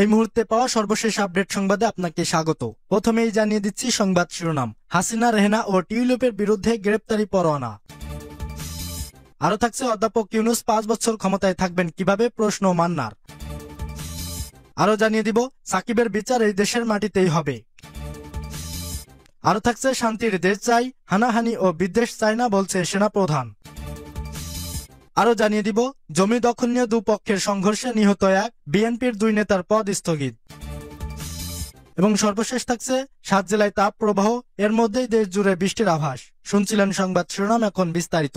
এই মুহূর্তে পাওয়া সর্বশেষ আপডেট সংবাদে আপনাকে স্বাগত। প্রথমেই জানিয়ে দিচ্ছি সংবাদ শিরোনাম। হাসিনা, রেহেনা ও টিউলিপের বিরুদ্ধে গ্রেপ্তারি পরোয়ানা। আরো থাকছে অধ্যাপক ইউনূস 5 বছর ক্ষমতায় থাকবেন কিভাবে, প্রশ্ন মান্নার। আরো জানিয়ে দিব সাকিবের বিচার এই দেশের মাটিতেই হবে। আরো থাকছে শান্তির দেশ চাই, হানাহানি ও বিদ্বেষ চাই না বলছে সেনাপ্রধান। আরো জানিয়ে দিব জমি দখল নিয়ে দুপক্ষের সংঘর্ষে নিহত এক, বিএনপির 2 নেতার পদ স্থগিত। এবং সর্বশেষ থাকছে 7 জেলায় তাপ প্রবাহ, এর মধ্যেই দেশ জুড়ে বৃষ্টির আভাস। শুনছিলেন সংবাদ শিরোনাম, এখন বিস্তারিত।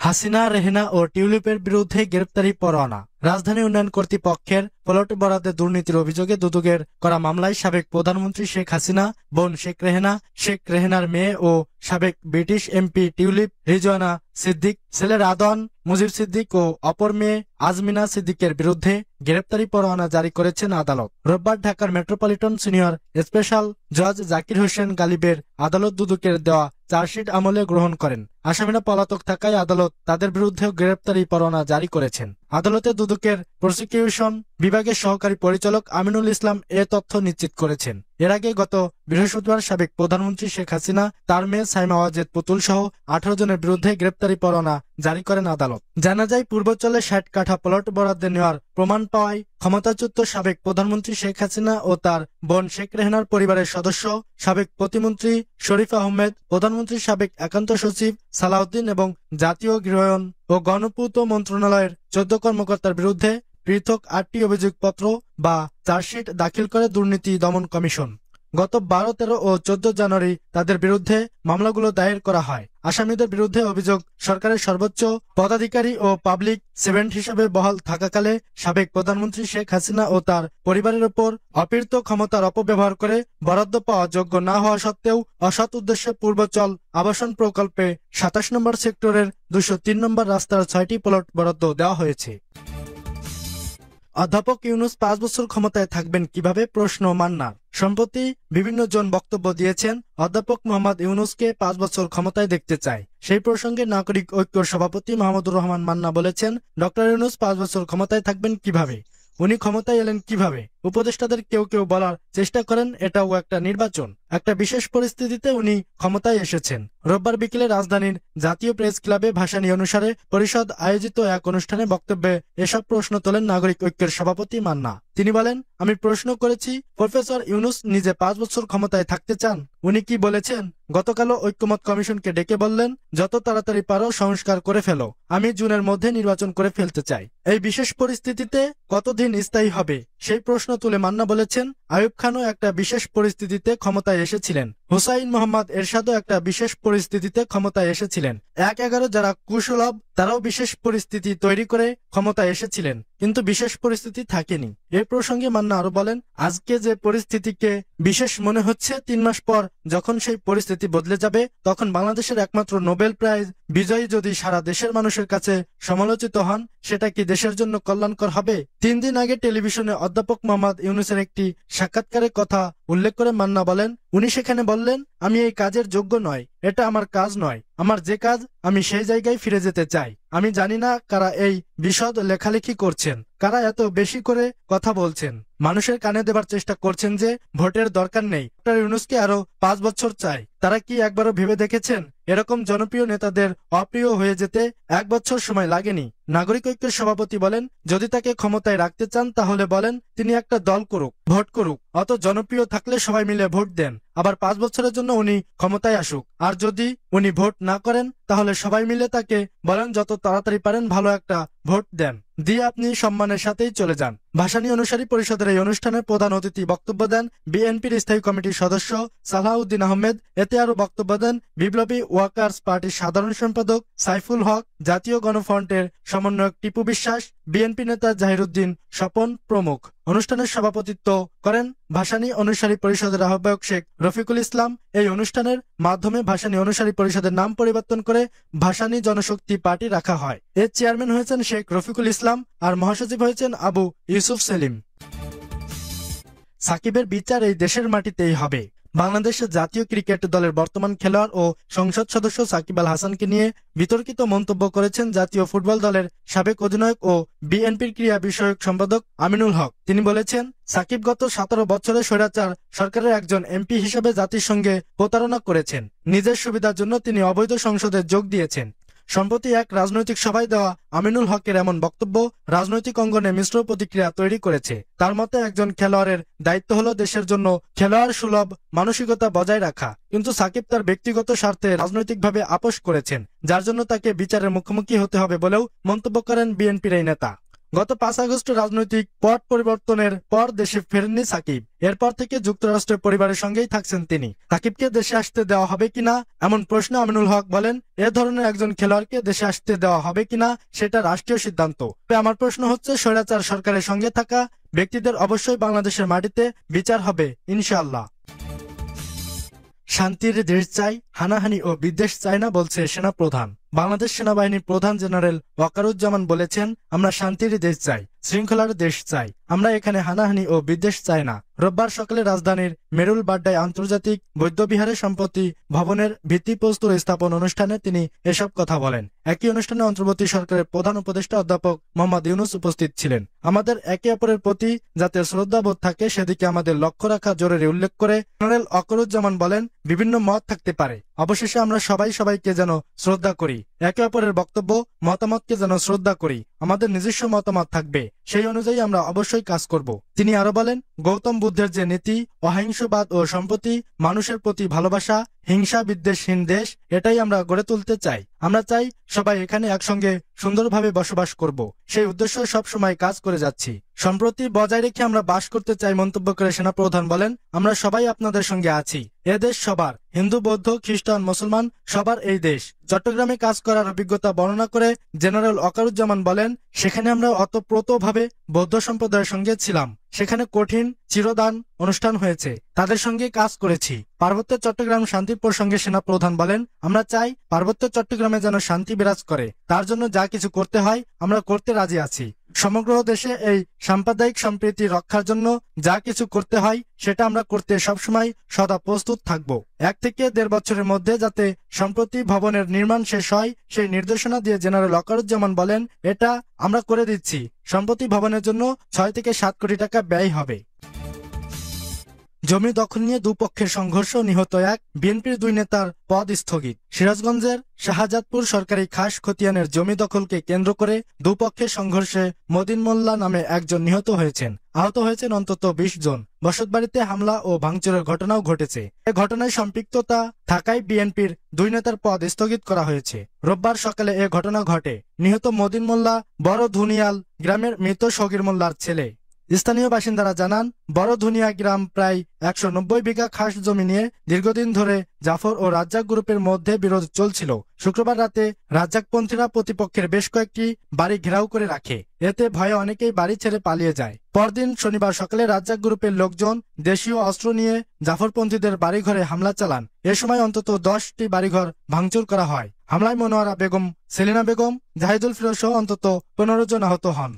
হাসিনা, রেহেনা ও টিউলিপের বিরুদ্ধে গ্রেপ্তারি পরোয়ানা। রাজধানী উন্নয়ন কর্তৃপক্ষের প্লট বরাদ্দে দুর্নীতির অভিযোগে দুদকের করা মামলায় সাবেক প্রধানমন্ত্রী শেখ হাসিনা, বোন শেখ রেহেনা, শেখ রেহেনার মেয়ে ও সাবেক British MP tulip Rizwana Siddique, ছেলের আদন মুজিব সিদ্দিক ও অপর মেয়ে আজমিনা সিদ্দিকের বিরুদ্ধে গ্রেপ্তারি পরোয়ানা জারি করেছেন আদালত। রোববার ঢাকার মেট্রোপলিটন সিনিয়র স্পেশাল জজ জাকির হোসেন গালিবের আদালত দুদকের দেওয়া চার্জশিট আমলে গ্রহণ করেন। আসামিরা পলাতক থাকায় আদালত তাদের বিরুদ্ধেও গ্রেপ্তারি পরোয়ানা জারি করেছেন। আদালতে দুদকের প্রসিকিউশন বিভাগের সহকারী পরিচালক আমিনুল ইসলাম এ তথ্য নিশ্চিত করেছেন। এর আগে গত বৃহস্পতিবার সাবেক প্রধানমন্ত্রী শেখ হাসিনা, তার মেয়ে সাইমা ওয়াজেদ পুতুল সহ 18 জনের বিরুদ্ধে গ্রেপ্তারি পরোয়ানা জারি করেন আদালত। জানা যায়, পূর্বাঞ্চলে 60 কাঠা প্লট বরাদ্দে নেওয়ার প্রমাণ পাওয়ায় ক্ষমতাচ্যুত সাবেক প্রধানমন্ত্রী শেখ হাসিনা ও তার বোন শেখ রেহেনার পরিবারের সদস্য, সাবেক প্রতিমন্ত্রী শরীফ আহমেদ, প্রধানমন্ত্রীর সাবেক একান্ত সচিব সালাউদ্দিন এবং জাতীয় গৃহায়ন ও গণপূর্ত মন্ত্রণালয়ের 14 কর্মকর্তার বিরুদ্ধে পৃথক 8টি অভিযোগপত্র বা চার্জশিট দাখিল করে দুর্নীতি দমন কমিশন। গত 12, 13 ও 14 জানুয়ারি তাদের বিরুদ্ধে মামলাগুলো দায়ের করা হয়। আসামিদের বিরুদ্ধে অভিযোগ, সরকারের সর্বোচ্চ পদাধিকারী ও পাবলিক সার্ভেন্ট হিসেবে বহাল থাকাকালে সাবেক প্রধানমন্ত্রী শেখ হাসিনা ও তার পরিবারের উপর অপীড়িত ক্ষমতার অপব্যবহার করে বরাদ্দ পাওয়া যোগ্য না হওয়া সত্ত্বেও অসৎ উদ্দেশ্যে পূর্বাঞ্চল আবাসন প্রকল্পে 27 নম্বর সেক্টরের 203 নম্বর রাস্তার 6টি প্লট বরাদ্দ দেওয়া হয়েছে। অধ্যাপক ইউনূস 5 বছর ক্ষমতায় থাকবেন কিভাবে, প্রশ্ন মান্নার। সম্প্রতি বিভিন্ন জন বক্তব্য দিয়েছেন অধ্যাপক মোহাম্মদ ইউনূসকে 5 বছর ক্ষমতায় দেখতে চায়। সেই প্রসঙ্গে নাগরিক ঐক্যর সভাপতি মাহমুদুর রহমান মান্না বলেছেন, ডক্টর ইউনূস 5 বছর ক্ষমতায় থাকবেন কিভাবে, উনি ক্ষমতায় এলেন কিভাবে। উপদেষ্টাদের কেউ কেউ বলার চেষ্টা করেন এটাও একটা নির্বাচন, একটা বিশেষ পরিস্থিতিতে উনি ক্ষমতায় এসেছেন। রোববার বিকেলে রাজধানীর জাতীয় প্রেস ক্লাবে ভাসানী অনুসারে পরিষদ আয়োজিত এক অনুষ্ঠানে বক্তব্যে এসব প্রশ্ন তোলেন নাগরিক ঐক্যের সভাপতি মান্না। তিনি বলেন, আমি প্রশ্ন করেছি প্রফেসর ইউনূস নিজে 5 বছর ক্ষমতায় থাকতে চান। উনি কি বলেছেন? গতকালও ঐক্যমত কমিশনকে ডেকে বললেন, যত তাড়াতাড়ি পারো সংস্কার করে ফেলো, আমি জুনের মধ্যে নির্বাচন করে ফেলতে চাই। এই বিশেষ পরিস্থিতিতে কতদিন স্থায়ী হবে সেই প্রশ্ন তুলে মান্না বলেছেন, আইয়ুব খানও একটা বিশেষ পরিস্থিতিতে ক্ষমতায় এসেছিলেন, হুসাইন মোহাম্মদ এরশাদও একটা বিশেষ পরিস্থিতিতে ক্ষমতায় এসেছিলেন, 1-11 যারা কুশলভ তারাও বিশেষ পরিস্থিতি তৈরি করে ক্ষমতায় এসেছিলেন, কিন্তু বিশেষ পরিস্থিতি থাকেনি। এই প্রসঙ্গে মান্না আরো বলেন, আজকে যে পরিস্থিতিকে বিশেষ মনে হচ্ছে, 3 মাস পর যখন সেই পরিস্থিতি বদলে যাবে, তখন বাংলাদেশের একমাত্র নোবেল প্রাইজ বিজয়ী যদি সারা দেশের মানুষের কাছে সমালোচিত হন, সেটা কি দেশের জন্য কল্যাণকর হবে? 3 দিন আগে টেলিভিশনে অধ্যাপক মোহাম্মদ ইউনূসের একটি সাক্ষাৎকারের কথা উল্লেখ করে মান্না বলেন, উনি সেখানে বললেন, আমি এই কাজের যোগ্য নয়, এটা আমার কাজ নয়, আমার যে কাজ আমি সেই জায়গায় ফিরে যেতে চাই। আমি জানি না কারা এই বিশদ লেখালেখি করছেন, কারা এত বেশি করে কথা বলছেন, মানুষের কানে দেবার চেষ্টা করছেন যে ভোটের দরকার নেই, ডক্টর ইউনূসকে আরো 5 বছর চাই। তারা কি একবারও ভেবে দেখেছেন এরকম জনপ্রিয় নেতাদের অপ্রিয় হয়ে যেতে 1 বছর সময় লাগেনি? নাগরিক ঐক্যের সভাপতি বলেন, যদি তাকে ক্ষমতায় রাখতে চান তাহলে বলেন তিনি একটা দল করুক, ভোট করুক, অত জনপ্রিয় থাকলে সবাই মিলে ভোট দেন, আবার 5 বছরের জন্য উনি ক্ষমতায় আসুক। আর যদি উনি ভোট না করেন তাহলে সবাই মিলে তাকে বলেন যত তাড়াতাড়ি পারেন ভালো একটা ভোট দেন, দিয়ে আপনি সম্মানের সাথেই চলে যান। ভাসানী অনুসারী পরিষদের এই অনুষ্ঠানে প্রধান অতিথি বক্তব্য দেন বিএনপির স্থায়ী কমিটির সদস্য সালাউদ্দিন আহমেদ। এতে আরো বক্তব্য দেন বিপ্লবী ওয়ার্কার্স পার্টির সাধারণ সম্পাদক সাইফুল হক, জাতীয় গণফ্রন্টের সমন্বয়ক টিপু বিশ্বাস, বিএনপি নেতা জাহিরুদ্দিন স্বপন প্রমুখ। অনুষ্ঠানের সভাপতিত্ব করেন ভাসানী অনুসারী পরিষদের আহ্বায়ক শেখ রফিকুল ইসলাম। এই অনুষ্ঠানের মাধ্যমে ভাসানী অনুসারী পরিষদের নাম পরিবর্তন করে ভাসানী জনশক্তি পার্টি রাখা হয়। এর চেয়ারম্যান হয়েছেন শেখ রফিকুল ইসলাম আর মহাসচিব হয়েছেন আবু ইউসুফ সেলিম। সাকিবের বিচার এই দেশের মাটিতেই হবে, বাংলাদেশের জাতীয় ক্রিকেট দলের বর্তমান খেলোয়াড় ও সংসদ সদস্য সাকিব আল হাসানকে নিয়ে বিতর্কিত মন্তব্য করেছেন জাতীয় ফুটবল দলের সাবেক অধিনায়ক ও বিএনপির ক্রীড়া বিষয়ক সম্পাদক আমিনুল হক। তিনি বলেছেন, সাকিব গত 17 বছরে স্বৈরাচার সরকারের একজন এমপি হিসেবে জাতির সঙ্গে প্রতারণা করেছেন। নিজের সুবিধার জন্য তিনি অবৈধ সংসদে যোগ দিয়েছেন। সম্প্রতি এক রাজনৈতিক সভায় দেওয়া আমিনুল হকের এমন বক্তব্য রাজনৈতিক অঙ্গনে মিশ্র প্রতিক্রিয়া তৈরি করেছে। তার মতে, একজন খেলোয়াড়ের দায়িত্ব হলো দেশের জন্য খেলোয়াড় সুলভ মানসিকতা বজায় রাখা, কিন্তু সাকিব তার ব্যক্তিগত স্বার্থে রাজনৈতিকভাবে আপোষ করেছেন, যার জন্য তাকে বিচারের মুখোমুখি হতে হবে বলেও মন্তব্য করেন বিএনপির এই নেতা। গত 5 আগস্ট রাজনৈতিক পট পরিবর্তনের পর দেশে ফেরেননি সাকিব। এরপর থেকে যুক্তরাষ্ট্রের পরিবারের সঙ্গেই থাকছেন তিনি। সাকিবকে দেশে আসতে দেওয়া হবে কিনা এমন প্রশ্ন আমিনুল হক বলেন, এ ধরনের একজন খেলোয়াড়কে দেশে আসতে দেওয়া হবে কিনা সেটা রাষ্ট্রীয় সিদ্ধান্ত। আমার প্রশ্ন হচ্ছে, স্বৈরাচার সরকারের সঙ্গে থাকা ব্যক্তিদের অবশ্যই বাংলাদেশের মাটিতে বিচার হবে ইনশাআল্লাহ। শান্তির দেশ চাই, হানাহানি ও বিদ্বেষ চাই না বলছে সেনাপ্রধান। বাংলাদেশ সেনাবাহিনীর প্রধান জেনারেল ওয়াকারুজ্জামান বলেছেন, আমরা শান্তির দেশ চাই, শৃঙ্খলার দেশ চাই, আমরা এখানে হানাহানি ও বিদ্বেষ চাই না। রোববার সকালে রাজধানীর মেরুল বাড্ডায় আন্তর্জাতিক বৌদ্ধবিহারে সম্প্রতি ভবনের ভিত্তিপ্রস্তর স্থাপন অনুষ্ঠানে তিনি এসব কথা বলেন। একই অনুষ্ঠানে অন্তর্বর্তী সরকারের প্রধান উপদেষ্টা অধ্যাপক মোহাম্মদ ইউনূস উপস্থিত ছিলেন। আমাদের একে অপরের প্রতি যাতে শ্রদ্ধাবোধ থাকে সেদিকে আমাদের লক্ষ্য রাখা জরুরি উল্লেখ করে জেনারেল ওয়াকারুজ্জামান বলেন, বিভিন্ন মত থাকতে পারে, অবশেষে আমরা সবাইকে যেন শ্রদ্ধা করি, একে অপরের বক্তব্য মতামতকে যেন শ্রদ্ধা করি, আমাদের নিজস্ব মতামত থাকবে, সেই অনুযায়ী আমরা অবশ্যই কাজ করব। তিনি আরো বলেন, গৌতম বুদ্ধের যে নীতি অহিংসবাদ ও সম্প্রতি মানুষের প্রতি ভালোবাসা, হিংসা বিদ্বেষহীন দেশ, এটাই আমরা গড়ে তুলতে চাই। আমরা চাই সবাই এখানে একসঙ্গে সুন্দরভাবে বসবাস করব, সেই উদ্দেশ্য সব সময় কাজ করে যাচ্ছি। সম্প্রতি বজায় রেখে আমরা বাস করতে চাই মন্তব্য করে সেনাপ্রধান বলেন, আমরা সবাই আপনাদের সঙ্গে আছি, এ দেশ সবার, হিন্দু বৌদ্ধ খ্রিস্টান মুসলমান সবার এই দেশ। চট্টগ্রামে কাজ করার অভিজ্ঞতা বর্ণনা করে জেনারেল ওয়াকারুজ্জামান বলেন, সেখানে আমরা অতপ্রোতভাবে বৌদ্ধ সম্প্রদায়ের সঙ্গে ছিলাম, সেখানে কঠিন চিরদান অনুষ্ঠান হয়েছে, তাদের সঙ্গে কাজ করেছি। পার্বত্য চট্টগ্রাম শান্তির প্রসঙ্গে সেনাপ্রধান বলেন, আমরা চাই পার্বত্য চট্টগ্রামে যেন শান্তি বিরাজ করে, তার জন্য যা কিছু করতে হয় আমরা করতে রাজি আছি। সমগ্র দেশে এই সাম্প্রদায়িক সম্প্রীতি রক্ষার জন্য যা কিছু করতে হয় সেটা আমরা করতে সবসময় সদা প্রস্তুত থাকব। 1 থেকে 1.5 বছরের মধ্যে যাতে সম্প্রতি ভবনের নির্মাণ শেষ হয় সেই নির্দেশনা দিয়ে জেনারেল ওয়াকারুজ্জামান বলেন, এটা আমরা করে দিচ্ছি। সম্প্রতি ভবনের জন্য 6 থেকে 7 কোটি টাকা ব্যয় হবে। জমি দখল নিয়ে দুপক্ষের সংঘর্ষ, নিহত 1, বিএনপির 2 নেতার পদ স্থগিত। সিরাজগঞ্জের শাহজাদপুর সরকারি খাস খতিয়ানের জমি দখলকে কেন্দ্র করে দুপক্ষের সংঘর্ষে মদিন মোল্লা নামে একজন নিহত হয়েছেন, আহত হয়েছেন অন্তত 20 জন। বসতবাড়িতে হামলা ও ভাঙচুরের ঘটনাও ঘটেছে। এ ঘটনায় সম্পৃক্ততা থাকায় বিএনপির 2 নেতার পদ স্থগিত করা হয়েছে। রোববার সকালে এ ঘটনা ঘটে। নিহত মদিন মোল্লা বড় ধুনিয়াল গ্রামের মৃত সগীর মোল্লার ছেলে। স্থানীয় বাসিন্দারা জানান, বড় ধুনিয়া গ্রাম প্রায় 190 বিঘা খাস জমি নিয়ে দীর্ঘদিন ধরে জাফর ও রাজ্জাক গ্রুপের মধ্যে বিরোধ চলছিল। শুক্রবার রাতে রাজ্জাকপন্থীরা প্রতিপক্ষের বেশ কয়েকটি বাড়ি ঘেরাও করে রাখে, এতে ভয়ে অনেকেই বাড়ি ছেড়ে পালিয়ে যায়। পরদিন শনিবার সকালে রাজ্জাক গ্রুপের লোকজন দেশীয় অস্ত্র নিয়ে জাফরপন্থীদের বাড়িঘরে হামলা চালান। এ সময় অন্তত 10টি বাড়িঘর ভাঙচুর করা হয়। হামলায় মনোয়ারা বেগম, সেলিনা বেগম, জাহিদুল ফিরোজ সহ অন্তত 15 জন আহত হন।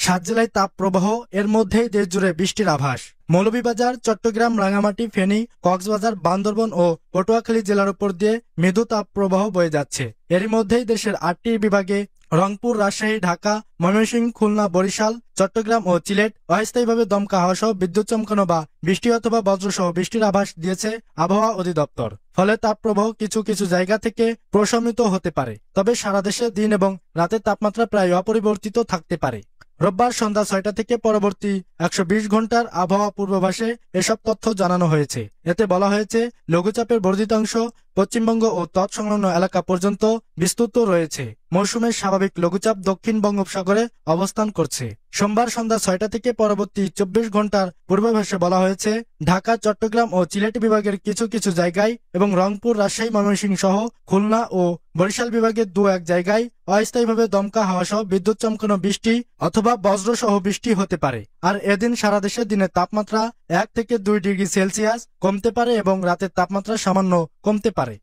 7 জেলায় তাপ প্রবাহ, এর মধ্যেই দেশজুড়ে বৃষ্টির আভাস। মৌলভীবাজার, চট্টগ্রাম, রাঙামাটি, ফেনী, কক্সবাজার, বান্দরবন ও পটুয়াখালী জেলার উপর দিয়ে মৃদু তাপ প্রবাহ বয়ে যাচ্ছে। এরই মধ্যেই দেশের 8টি বিভাগে রংপুর, রাজশাহী, ঢাকা, ময়মনসিংহ, খুলনা, বরিশাল, চট্টগ্রাম ও সিলেট অস্থায়ীভাবে দমকা হাওয়া সহ বিদ্যুৎ চমকানো বা বৃষ্টি অথবা বজ্রসহ বৃষ্টির আভাস দিয়েছে আবহাওয়া অধিদপ্তর। ফলে তাপপ্রবাহ কিছু কিছু জায়গা থেকে প্রশমিত হতে পারে, তবে সারা দেশে দিন এবং রাতের তাপমাত্রা প্রায় অপরিবর্তিত থাকতে পারে। রোববার সন্ধ্যা 6টা থেকে পরবর্তী 120 ঘন্টার আবহাওয়া পূর্বাভাসে এসব তথ্য জানানো হয়েছে। এতে বলা হয়েছে, লঘুচাপের বর্ধিতাংশ পশ্চিমবঙ্গ ও তৎসংলগ্ন এলাকা পর্যন্ত বিস্তৃত রয়েছে। মৌসুমের স্বাভাবিক লঘুচাপ দক্ষিণ বঙ্গোপসাগরে অবস্থান করছে। সোমবার সন্ধ্যা 6টা থেকে পরবর্তী 24 ঘন্টার পূর্বাভাসে বলা হয়েছে, ঢাকা, চট্টগ্রাম ও সিলেট বিভাগের কিছু কিছু জায়গায় এবং রংপুর, রাজশাহী, ময়মনসিংহ সহ খুলনা ও বরিশাল বিভাগের 2-1 জায়গায় অস্থায়ীভাবে দমকা হাওয়া সহ বিদ্যুৎ চমকানো বৃষ্টি অথবা বজ্র সহ বৃষ্টি হতে পারে। আর এদিন সারা দেশে দিনের তাপমাত্রা 1 থেকে 2 ডিগ্রি সেলসিয়াস কমতে পারে এবং রাতের তাপমাত্রা সামান্য কমতে পারে।